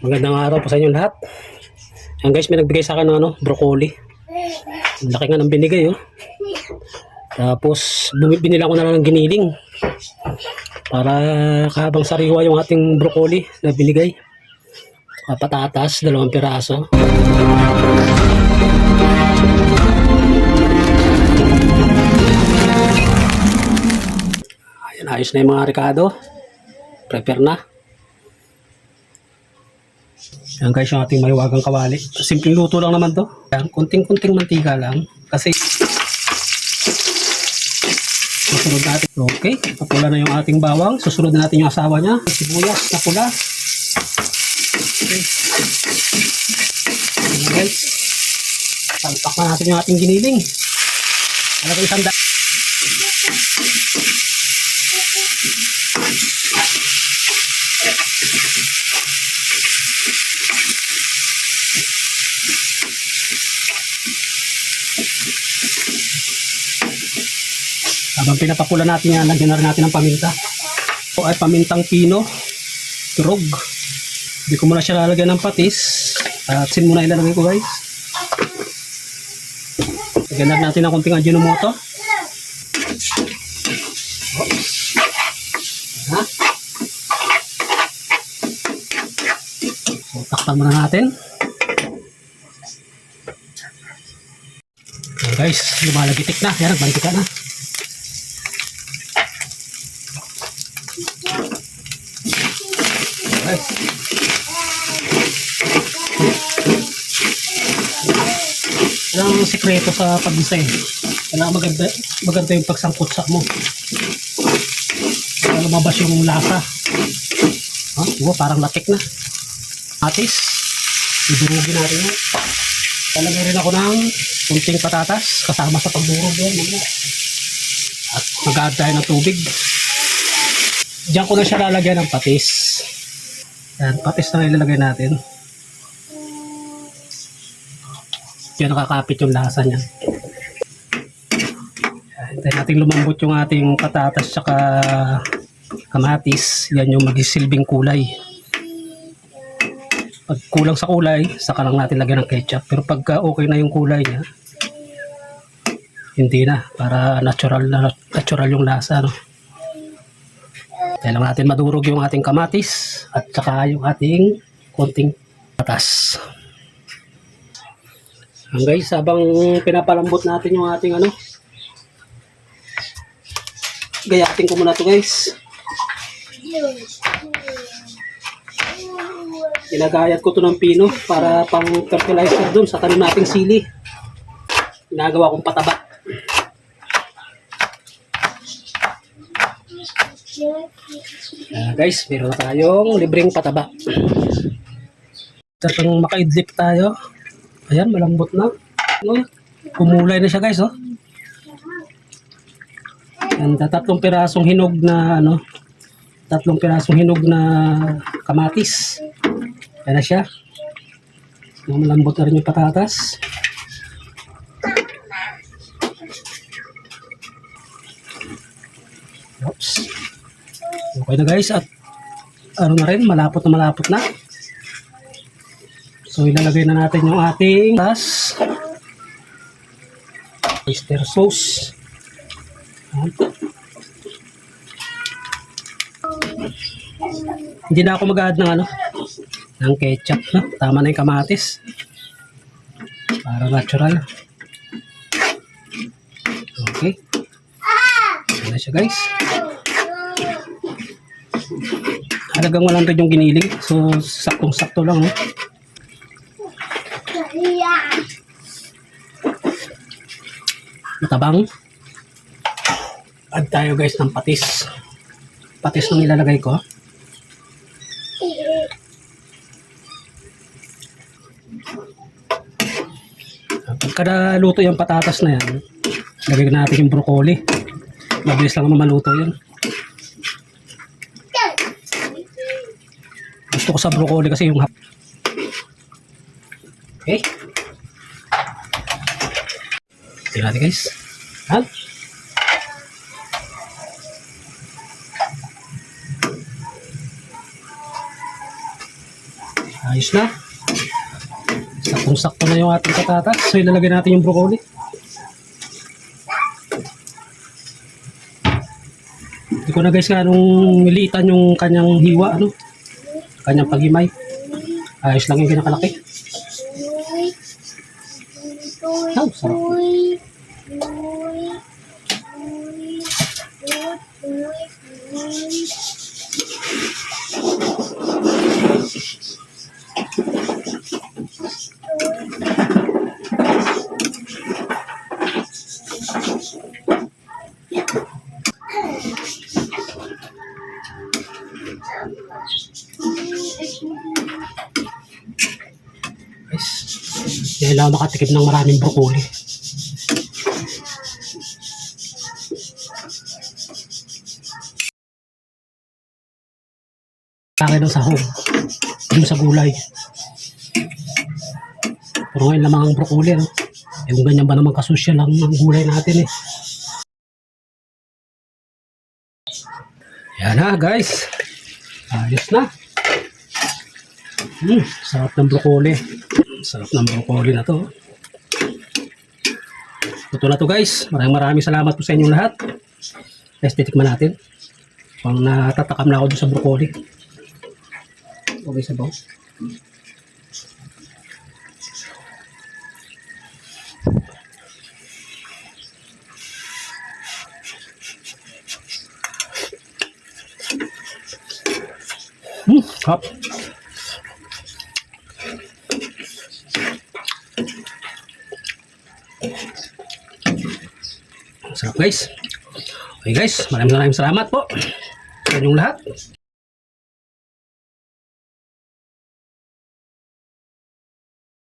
Magandang araw po sa inyo lahat. Yan guys, may nagbigay sa akin ng broccoli. Ang laki nga ng binigay oh. Tapos binila ko na lang ng giniling para habang sariwa yung ating broccoli na binigay. Patatas, 2 piraso. Ayan, ayos na yung mga rekado. Prepare na. Yan guys, yung ating mahiwagang kawali. Simpleng luto lang naman to. Yan, kunting-kunting mantika lang. Kasi susunod natin. Okay, napula na yung ating bawang. Susunod na natin yung asawa niya. Sibuyas na pula. Okay. Yan guys. Salpak na natin yung ating giniling. Alagay isang daan. Habang pinapakula natin yan, lagyan na rin natin ng paminta. O ay pamintang pino, turog. Hindi ko muna siya lalagyan ng patis. At sin muna ilalagay ko guys. Lagyan na natin ng konting Ajinomoto. Ha? So, takpan muna natin. So, guys, lumalagitik na. Yan, nagbantika na. Guys. Yan ang sikreto sa pag-design. Kailangan maganda yung pagsangkutsa mo. Para lumabas yung lasa. Parang latik na. Atis. Idurugin natin yan. Talagay rin ako ng kunting patatas kasama sa pagdurog yan. At mag-add tayo ng tubig. Diyan ko na siya lalagyan ng patis. Yan, patis na ilalagay natin. Yan, nakakapit yung lasa niya. Hintayin natin lumambot yung ating patatas tsaka kamatis. Yan yung magisilbing kulay. Pag kulang sa kulay, saka lang natin lagyan ng ketchup. Pero pagka okay na yung kulay niya, hindi na. Para natural yung lasa. No? Kailangan natin madurog yung ating kamatis at saka yung ating konting patas. Guys, habang pinapalambot natin yung ating gayatin ko muna to guys. Ginagayat ko to ng pino para pang fertilizer dun sa tanim nating sili. Ginagawa kong pataba. Guys, meron tayong libreng pataba. Tapos makaidlip tayo. Ayan, malambot na. Kumulay na siya guys, oh. And 3 pirasong hinog na 3 pirasong hinog na kamatis. Ayan na siya. Malambot na rin yung patatas. Oops. Okay na guys, at na rin, malapot na. So ilalagay na natin yung ating oyster sauce. Hindi na ako mag-add ng ketchup, no? Tama na yung kamatis. Para natural. Okay. Ayan na siya guys. Halagang walang rin yung giniling. So saktong-sakto lang, no? Matabang. Add tayo guys ng patis. Patis nang ilalagay ko. Pagka luto yung patatas na yan, lagay natin yung broccoli. Mabilis lang naman maluto yun. Gusto ko sa broccoli kasi yung okay. Tingnan natin guys. Ayos na. Saktong-sakto na yung ating patatas. So ilalagay natin yung broccoli. Hindi ko na guys anong militan yung kanyang hiwa, ano? Kanyang paghimay. Ayos lang yung kinakalaki. Oh, sarap. Guys, dahil ako makatikim ng maraming broccoli. Laki ng sahog. Dito sa gulay. Pero ngayon lamang ang broccoli, no? Yung ganyan ba naman kasosyal lang ang gulay natin eh. Yan na guys. Ayos na. Sarap ng broccoli. Sarap ng broccoli na to. Ito na to guys. Maraming salamat po sa inyong lahat. Guys, titikman natin. Pang natatakam na ako doon sa broccoli. Okay sa baw. Hop. Sarap guys. Okay guys, maraming salamat po sa inyong lahat.